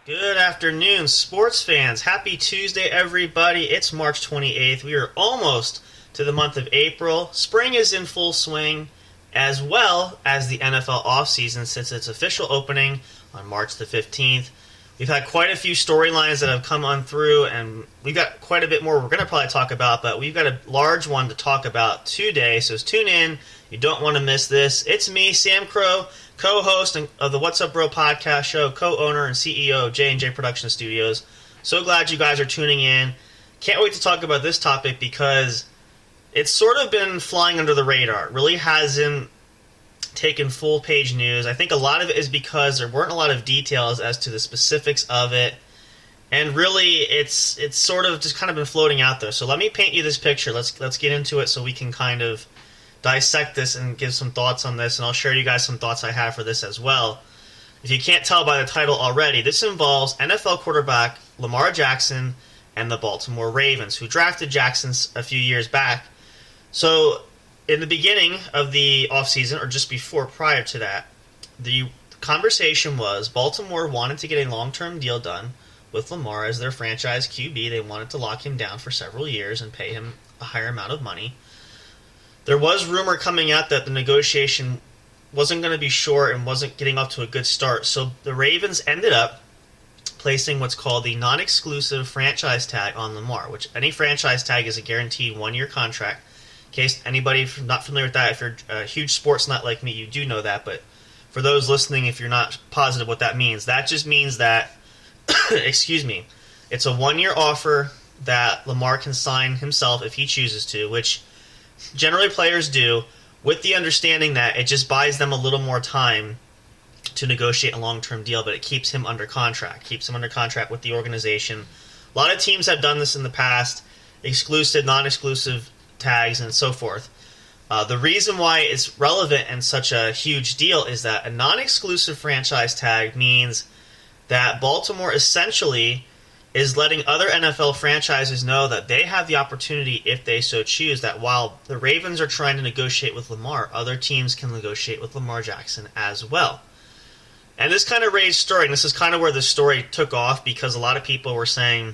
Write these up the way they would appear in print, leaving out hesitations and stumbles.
Good afternoon, sports fans. Happy Tuesday, everybody. It's March 28th. We are almost to the month of April. Spring is in full swing, as well as the NFL offseason since its official opening on March the 15th. We've had quite a few storylines that have come on through, and we've got quite a bit more we're going to probably talk about, but we've got a large one to talk about today, so tune in. You don't want to miss this. It's me, Sam Crow, co-host of the What's Up Bro podcast show, co-owner and CEO of J&J Production Studios. So glad you guys are tuning in. Can't wait to talk about this topic because it's sort of been flying under the radar. It really hasn't taken full page news. I think a lot of it is because there weren't a lot of details as to the specifics of it. And really, it's sort of just kind of been floating out there. So let me paint you this picture. Let's get into it so we can kind of dissect this and give some thoughts on this, and I'll share you guys some thoughts I have for this as well. If you can't tell by the title already, this involves NFL quarterback Lamar Jackson and the Baltimore Ravens, who drafted Jackson a few years back. So in the beginning of the offseason, or just before, prior to that, the conversation was Baltimore wanted to get a long-term deal done with Lamar as their franchise QB. They wanted to lock him down for several years and pay him a higher amount of money. There was rumor coming out that the negotiation wasn't going to be short and wasn't getting off to a good start, so the Ravens ended up placing what's called the non-exclusive franchise tag on Lamar, which any franchise tag is a guaranteed one-year contract. In case anybody not familiar with that, if you're a huge sports nut like me, you do know that, but for those listening, if you're not positive what that means, that just means that, excuse me, it's a one-year offer that Lamar can sign himself if he chooses to, which generally players do, with the understanding that it just buys them a little more time to negotiate a long-term deal, but it keeps him under contract, with the organization. A lot of teams have done this in the past, exclusive, non-exclusive tags, and so forth. The reason why it's relevant and such a huge deal is that a non-exclusive franchise tag means that Baltimore essentially is letting other NFL franchises know that they have the opportunity, if they so choose, that while the Ravens are trying to negotiate with Lamar, other teams can negotiate with Lamar Jackson as well. And this kind of raised story, and this is kind of where the story took off, because a lot of people were saying,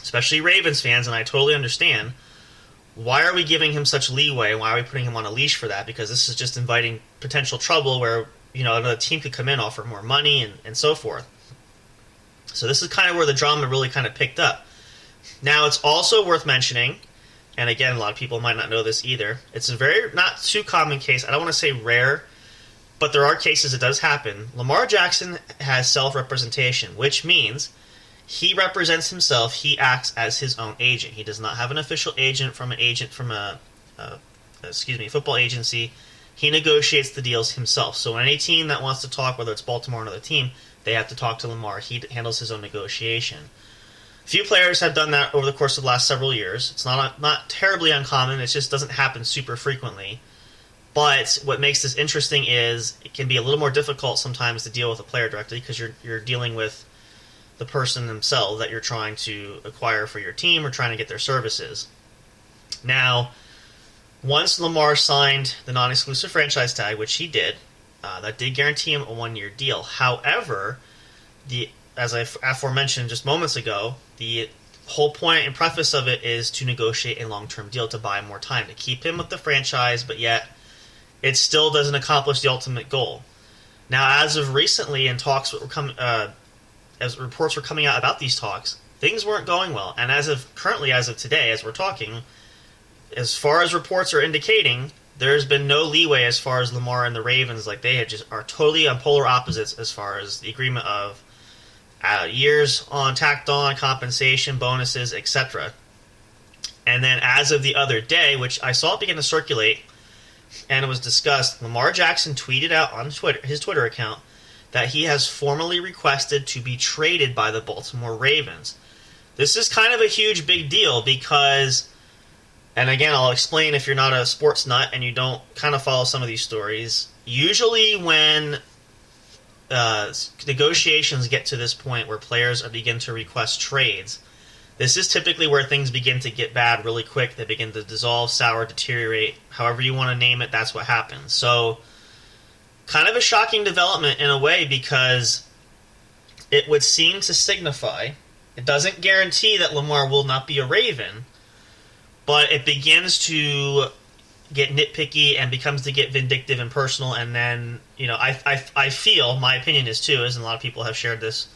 especially Ravens fans, and I totally understand, why are we giving him such leeway? Why are we putting him on a leash for that? Because this is just inviting potential trouble where, another team could come in, offer more money, and so forth. So this is kind of where the drama really kind of picked up. Now, it's also worth mentioning, and again, a lot of people might not know this either, it's a very not too common case. I don't want to say rare, but there are cases it does happen. Lamar Jackson has self-representation, which means he represents himself. He acts as his own agent. He does not have an official agent from a football agency. He negotiates the deals himself. So any team that wants to talk, whether it's Baltimore or another team, they have to talk to Lamar. He handles his own negotiation. A few players have done that over the course of the last several years. It's not terribly uncommon. It just doesn't happen super frequently. But what makes this interesting is it can be a little more difficult sometimes to deal with a player directly because you're dealing with the person themselves that you're trying to acquire for your team or trying to get their services. Now, once Lamar signed the non-exclusive franchise tag, which he did, that did guarantee him a one-year deal. However, as I aforementioned just moments ago, the whole point and preface of it is to negotiate a long-term deal to buy more time, to keep him with the franchise, but yet it still doesn't accomplish the ultimate goal. Now, as of recently, in talks as reports were coming out about these talks, things weren't going well. And as of today, as we're talking, as far as reports are indicating, there's been no leeway as far as Lamar and the Ravens. Like, they are totally on polar opposites as far as the agreement of years on tacked on, compensation, bonuses, etc. And then as of the other day, which I saw it begin to circulate, and it was discussed, Lamar Jackson tweeted out on his Twitter account that he has formally requested to be traded by the Baltimore Ravens. This is kind of a huge big deal because, and again, I'll explain if you're not a sports nut and you don't kind of follow some of these stories, usually when negotiations get to this point where players begin to request trades, this is typically where things begin to get bad really quick. They begin to dissolve, sour, deteriorate. However you want to name it, that's what happens. So, kind of a shocking development in a way because it would seem to signify, it doesn't guarantee that Lamar will not be a Raven, but it begins to get nitpicky and becomes to get vindictive and personal. And then, I feel, my opinion is too, as a lot of people have shared this,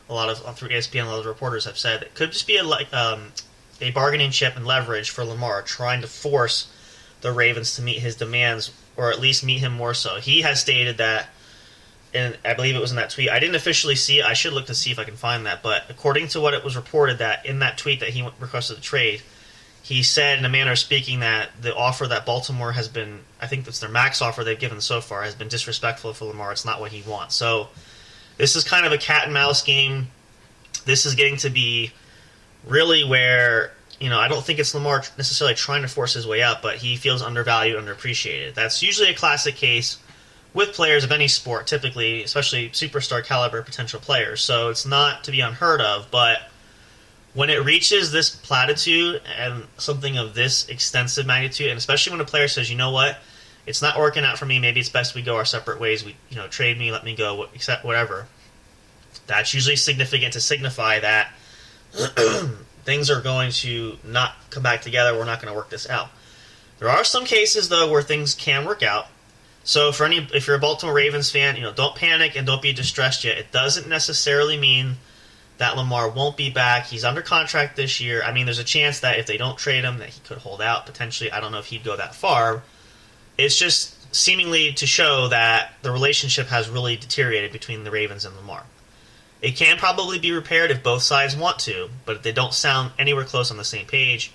a lot of through ESPN, a lot of reporters have said it could just be a bargaining chip and leverage for Lamar, trying to force the Ravens to meet his demands, or at least meet him more so. He has stated that, and I believe it was in that tweet. I didn't officially see it. I should look to see if I can find that. But according to what it was reported, that in that tweet that he requested a trade, he said in a manner of speaking that the offer that Baltimore has been, I think that's their max offer they've given so far, has been disrespectful for Lamar. It's not what he wants. So this is kind of a cat and mouse game. This is getting to be really where, I don't think it's Lamar necessarily trying to force his way out, but he feels undervalued, underappreciated. That's usually a classic case with players of any sport, typically, especially superstar caliber potential players. So it's not to be unheard of, but when it reaches this platitude and something of this extensive magnitude, and especially when a player says, you know what, it's not working out for me, maybe it's best we go our separate ways, we trade me, let me go, accept whatever, that's usually significant to signify that things are going to not come back together, we're not going to work this out. There are some cases, though, where things can work out. So if you're a Baltimore Ravens fan, don't panic and don't be distressed yet. It doesn't necessarily mean that Lamar won't be back. He's under contract this year. I mean, there's a chance that if they don't trade him, that he could hold out potentially. I don't know if he'd go that far. It's just seemingly to show that the relationship has really deteriorated between the Ravens and Lamar. It can probably be repaired if both sides want to, but they don't sound anywhere close on the same page.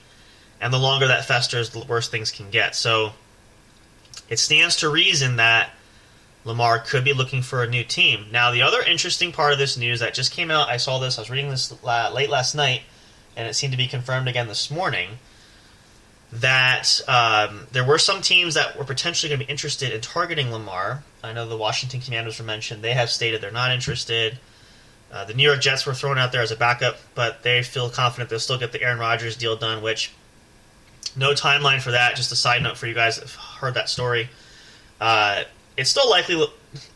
And the longer that festers, the worse things can get. So it stands to reason that Lamar could be looking for a new team. Now, the other interesting part of this news that just came out, I saw this, I was reading this late last night, and it seemed to be confirmed again this morning, that there were some teams that were potentially going to be interested in targeting Lamar. I know the Washington Commanders were mentioned. They have stated they're not interested. The New York Jets were thrown out there as a backup, but they feel confident they'll still get the Aaron Rodgers deal done, which, no timeline for that. Just a side note for you guys that have heard that story. It's still likely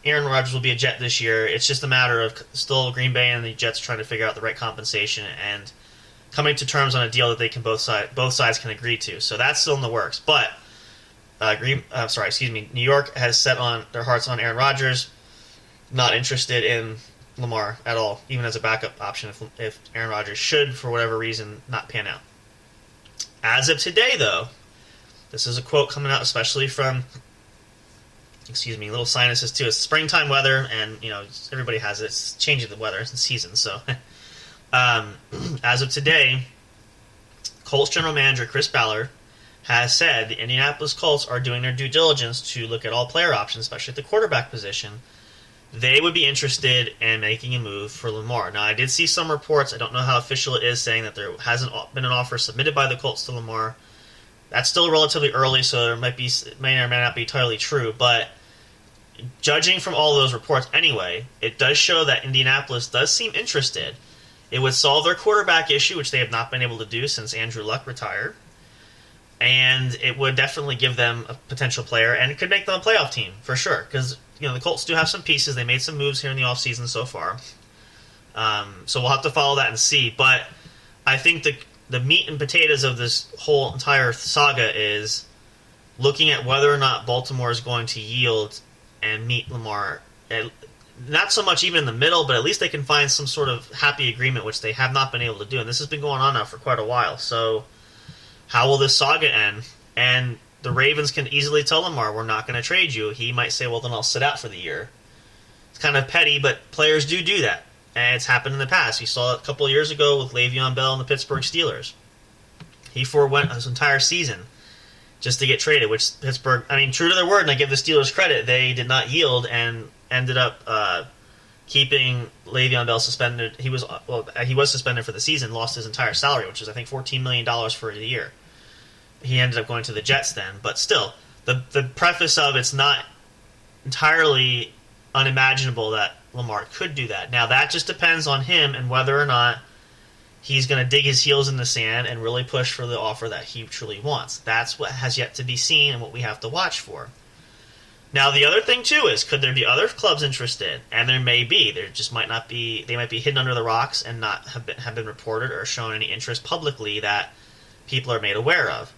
Aaron Rodgers will be a Jet this year. It's just a matter of still Green Bay and the Jets trying to figure out the right compensation and coming to terms on a deal that they can both sides can agree to. So that's still in the works. But New York has set on their hearts on Aaron Rodgers. Not interested in Lamar at all, even as a backup option if Aaron Rodgers should, for whatever reason, not pan out. As of today, though, this is a quote coming out especially from, little sinuses too. It's springtime weather, and everybody has it. It's changing the weather, it's the season. So, as of today, Colts general manager Chris Ballard has said the Indianapolis Colts are doing their due diligence to look at all player options, especially at the quarterback position. They would be interested in making a move for Lamar. Now, I did see some reports, I don't know how official it is, saying that there hasn't been an offer submitted by the Colts to Lamar. That's still relatively early, so it may or may not be entirely true, but judging from all those reports anyway, it does show that Indianapolis does seem interested. It would solve their quarterback issue, which they have not been able to do since Andrew Luck retired, and it would definitely give them a potential player, and it could make them a playoff team, for sure, because the Colts do have some pieces. They made some moves here in the offseason so far. So we'll have to follow that and see. But I think the meat and potatoes of this whole entire saga is looking at whether or not Baltimore is going to yield and meet Lamar. Not so much even in the middle, but at least they can find some sort of happy agreement, which they have not been able to do. And this has been going on now for quite a while. So how will this saga end? And the Ravens can easily tell Lamar, we're not going to trade you. He might say, well, then I'll sit out for the year. It's kind of petty, but players do that. And it's happened in the past. You saw it a couple of years ago with Le'Veon Bell and the Pittsburgh Steelers. He forewent his entire season just to get traded, which Pittsburgh, I mean, true to their word, and I give the Steelers credit, they did not yield and ended up keeping Le'Veon Bell suspended. He was suspended for the season, lost his entire salary, which is, I think, $14 million for the year. He ended up going to the Jets then, but still, the preface of it's not entirely unimaginable that Lamar could do that. Now, that just depends on him and whether or not he's going to dig his heels in the sand and really push for the offer that he truly wants. That's what has yet to be seen and what we have to watch for. Now, the other thing, too, is could there be other clubs interested? And there may be. There just might not be. They might be hidden under the rocks and not have been reported or shown any interest publicly that people are made aware of.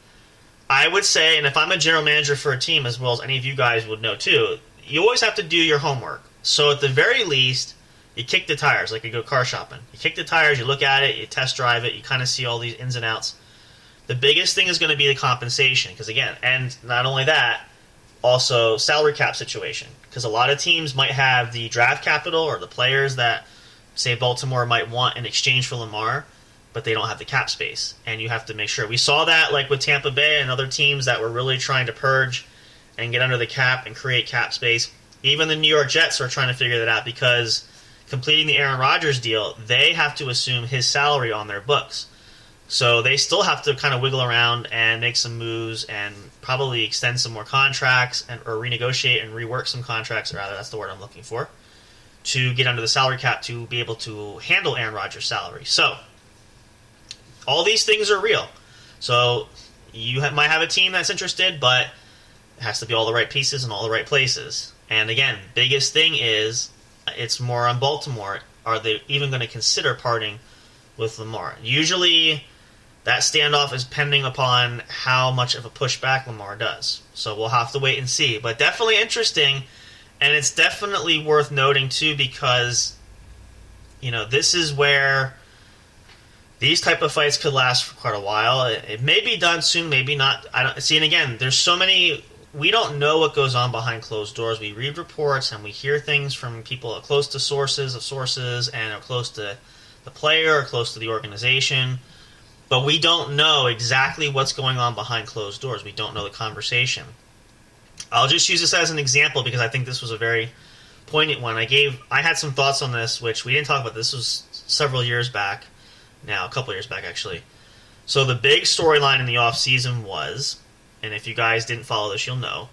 I would say, and if I'm a general manager for a team, as well as any of you guys would know, too, you always have to do your homework. So at the very least, you kick the tires like you go car shopping. You kick the tires, you look at it, you test drive it, you kind of see all these ins and outs. The biggest thing is going to be the compensation, because again, and not only that, also salary cap situation, because a lot of teams might have the draft capital or the players that, say, Baltimore might want in exchange for Lamar, but they don't have the cap space, and you have to make sure. We saw that like with Tampa Bay and other teams that were really trying to purge and get under the cap and create cap space. Even the New York Jets are trying to figure that out because completing the Aaron Rodgers deal, they have to assume his salary on their books. So they still have to kind of wiggle around and make some moves and probably extend some more contracts or renegotiate and rework some contracts, or rather, that's the word I'm looking for, to get under the salary cap to be able to handle Aaron Rodgers' salary. So all these things are real. So you might have a team that's interested, but it has to be all the right pieces in all the right places. And again, biggest thing is it's more on Baltimore. Are they even going to consider parting with Lamar? Usually that standoff is pending upon how much of a pushback Lamar does. So we'll have to wait and see. But definitely interesting, and it's definitely worth noting too, because this is where these type of fights could last for quite a while. It may be done soon, maybe not. I don't see. And again, there's so many. We don't know what goes on behind closed doors. We read reports and we hear things from people close to sources and are close to the player or close to the organization. But we don't know exactly what's going on behind closed doors. We don't know the conversation. I'll just use this as an example because I think this was a very poignant one. I had some thoughts on this, which we didn't talk about. This was several years back. Now, a couple years back, actually. So the big storyline in the offseason was, and if you guys didn't follow this, you'll know,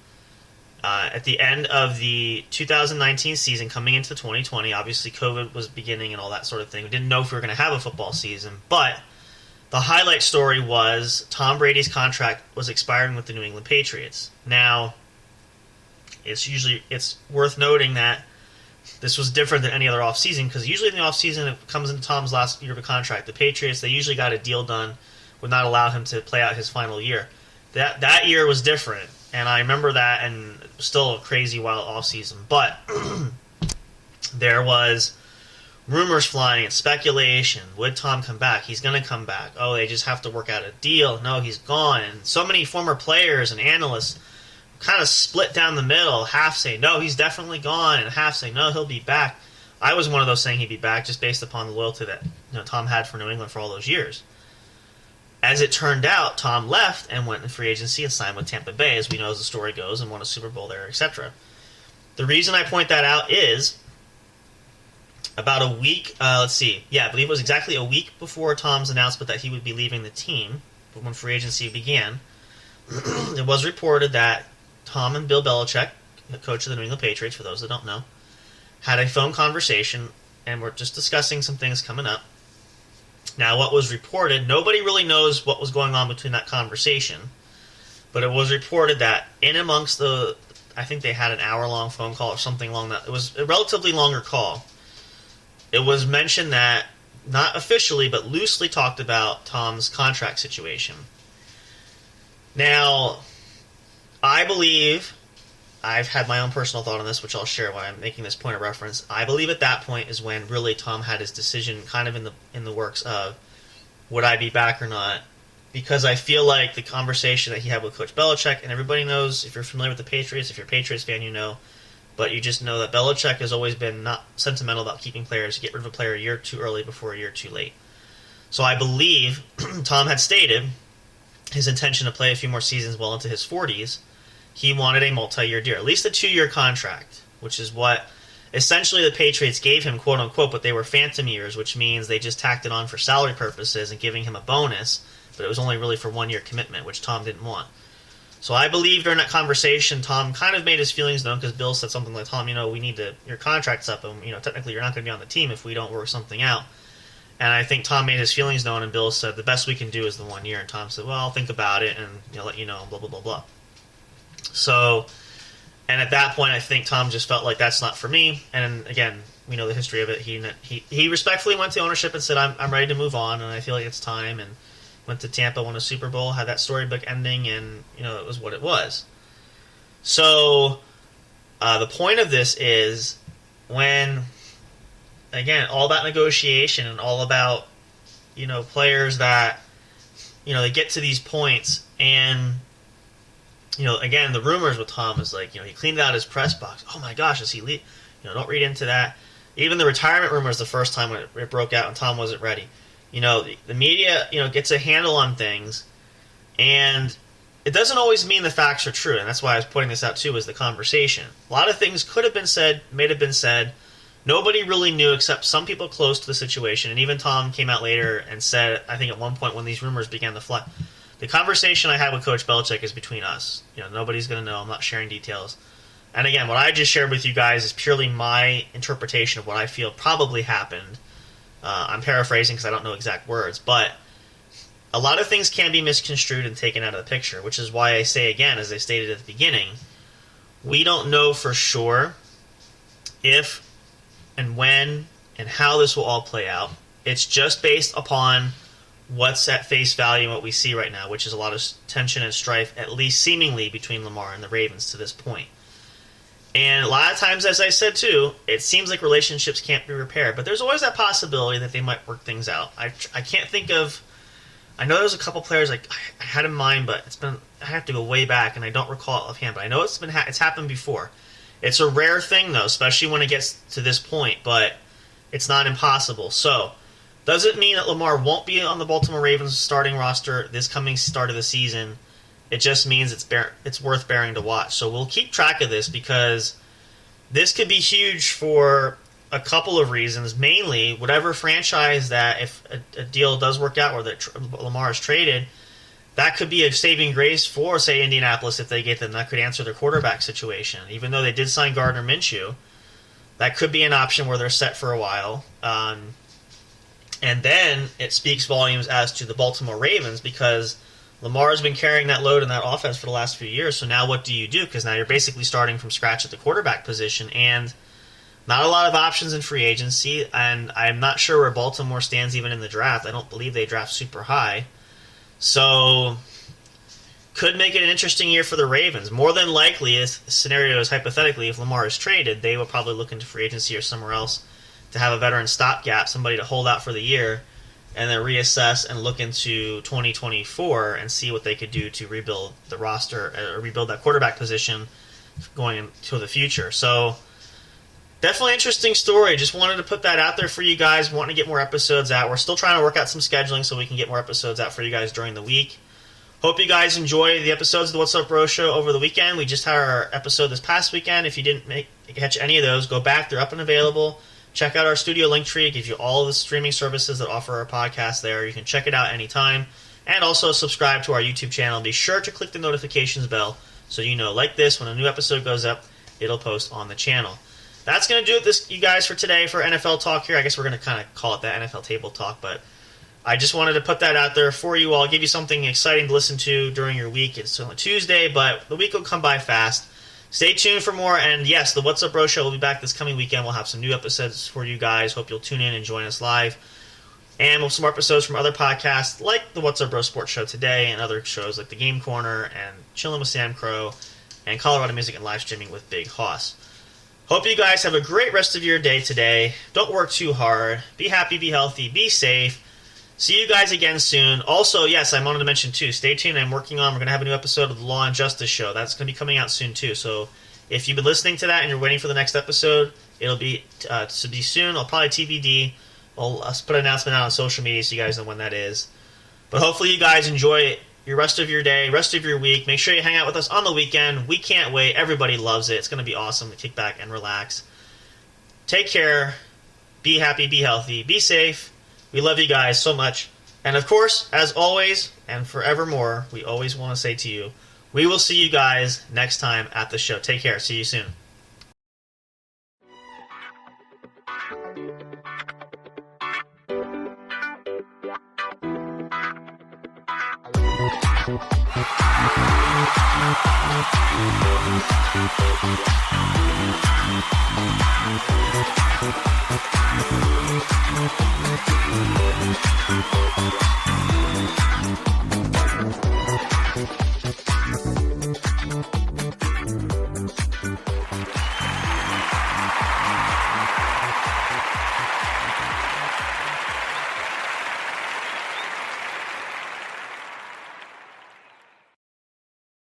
at the end of the 2019 season, coming into 2020, obviously COVID was beginning and all that sort of thing. We didn't know if we were going to have a football season, but the highlight story was Tom Brady's contract was expiring with the New England Patriots. Now, it's worth noting that this was different than any other offseason, because usually in the offseason, it comes into Tom's last year of a contract. The Patriots, they usually got a deal done, would not allow him to play out his final year. That year was different, and I remember that, and still a crazy wild offseason. But there was rumors flying and speculation. Would Tom come back? He's going to come back. Oh, they just have to work out a deal. No, he's gone. And so many former players and analysts kind of split down the middle, half saying, no, he's definitely gone, and half saying, no, he'll be back. I was one of those saying he'd be back just based upon the loyalty that Tom had for New England for all those years. As it turned out, Tom left and went in free agency and signed with Tampa Bay, as we know as the story goes, and won a Super Bowl there, etc. The reason I point that out is about a week, I believe it was exactly a week before Tom's announcement that he would be leaving the team, when free agency began, it was reported that Tom and Bill Belichick, the coach of the New England Patriots, for those that don't know, had a phone conversation, and were just discussing some things coming up. Now, what was reported, nobody really knows what was going on between that conversation, but it was reported that in amongst I think they had an hour-long phone call or something along that. It was a relatively longer call. It was mentioned that, not officially, but loosely talked about Tom's contract situation. Now, I believe, I've had my own personal thought on this, which I'll share while I'm making this point of reference. I believe at that point is when really Tom had his decision kind of in the works of, would I be back or not? Because I feel like the conversation that he had with Coach Belichick, and everybody knows, if you're familiar with the Patriots, if you're a Patriots fan, you know, but you just know that Belichick has always been not sentimental about keeping players, get rid of a player a year too early before a year too late. So I believe Tom had stated, his intention to play a few more seasons well into his 40s, he wanted a multi-year deal, at least a 2-year contract, which is what essentially the Patriots gave him, quote unquote, but they were phantom years, which means they just tacked it on for salary purposes and giving him a bonus, but it was only really for 1-year commitment, which Tom didn't want. So I believe during that conversation, Tom kind of made his feelings known because Bill said something like, Tom, we need to, your contract's up, and technically you're not going to be on the team if we don't work something out. And I think Tom made his feelings known, and Bill said, the best we can do is the 1 year. And Tom said, well, I'll think about it and let you know, blah, blah, blah, blah. So, and at that point, I think Tom just felt like that's not for me. And again, we know the history of it. He respectfully went to ownership and said, I'm ready to move on, and I feel like it's time. And went to Tampa, won a Super Bowl, had that storybook ending, and it was what it was. So the point of this is when, again, all that negotiation and all about players that they get to these points, and again, the rumors with Tom is like he cleaned out his press box. Oh my gosh, is he leave? Don't read into that. Even the retirement rumors the first time when it broke out and Tom wasn't ready. The media, gets a handle on things, and it doesn't always mean the facts are true, and that's why I was putting this out too, is the conversation. A lot of things could have been said, may have been said. Nobody really knew except some people close to the situation, and even Tom came out later and said, I think at one point when these rumors began to fly, the conversation I had with Coach Belichick is between us. Nobody's going to know. I'm not sharing details. And again, what I just shared with you guys is purely my interpretation of what I feel probably happened. I'm paraphrasing because I don't know exact words, but a lot of things can be misconstrued and taken out of the picture, which is why I say again, as I stated at the beginning, we don't know for sure if and when and how this will all play out. It's just based upon what's at face value and what we see right now, which is a lot of tension and strife, at least seemingly, between Lamar and the Ravens to this point. And a lot of times, as I said too, it seems like relationships can't be repaired, but there's always that possibility that they might work things out. I can't think of. I know there's a couple players I had in mind, but I have to go way back, and I don't recall it offhand. But I know it's happened before. It's a rare thing though, especially when it gets to this point, but it's not impossible. So, doesn't mean that Lamar won't be on the Baltimore Ravens starting roster this coming start of the season. It just means it's worth bearing to watch. So we'll keep track of this because this could be huge for a couple of reasons. Mainly, whatever franchise that if a deal does work out or that Lamar is traded, that could be a saving grace for, say, Indianapolis if they get them. That could answer their quarterback situation. Even though they did sign Gardner Minshew, that could be an option where they're set for a while. And then it speaks volumes as to the Baltimore Ravens because Lamar has been carrying that load in that offense for the last few years. So now what do you do? Because now you're basically starting from scratch at the quarterback position, and not a lot of options in free agency. And I'm not sure where Baltimore stands even in the draft. I don't believe they draft super high. So could make it an interesting year for the Ravens. More than likely, if the scenario is hypothetically, if Lamar is traded, they will probably look into free agency or somewhere else to have a veteran stopgap, somebody to hold out for the year, and then reassess and look into 2024 and see what they could do to rebuild the roster or rebuild that quarterback position going into the future. So definitely interesting story. Just wanted to put that out there for you guys. Wanting to get more episodes out. We're still trying to work out some scheduling so we can get more episodes out for you guys during the week. Hope you guys enjoy the episodes of the What's Up Bro Show over the weekend. We just had our episode this past weekend. If you didn't catch any of those, go back. They're up and available. Check out our studio link tree. It gives you all the streaming services that offer our podcast there. You can check it out anytime. And also subscribe to our YouTube channel. Be sure to click the notifications bell so you know, like this, when a new episode goes up, it'll post on the channel. That's going to do it, you guys, for today for NFL Talk here. I guess we're going to kind of call it the NFL Table Talk, but I just wanted to put that out there for you all, give you something exciting to listen to during your week. It's only Tuesday, but the week will come by fast. Stay tuned for more, and yes, the What's Up Bro Show will be back this coming weekend. We'll have some new episodes for you guys. Hope you'll tune in and join us live. And we'll have some more episodes from other podcasts like the What's Up Bro Sports Show today and other shows like the Game Corner and Chillin' with Sam Crow and Colorado Music and Live Streaming with Big Hoss. Hope you guys have a great rest of your day today. Don't work too hard. Be happy, be healthy, be safe. See you guys again soon. Also, yes, I wanted to mention too, stay tuned. We're going to have a new episode of the Law and Justice Show. That's going to be coming out soon too. So if you've been listening to that and you're waiting for the next episode, it'll be to be soon. I'll probably TBD. I'll put an announcement out on social media so you guys know when that is. But hopefully you guys enjoy your rest of your day, rest of your week. Make sure you hang out with us on the weekend. We can't wait. Everybody loves it. It's going to be awesome to kick back and relax. Take care. Be happy. Be healthy. Be safe. We love you guys so much. And of course, as always, and forevermore, we always want to say to you, we will see you guys next time at the show. Take care. See you soon.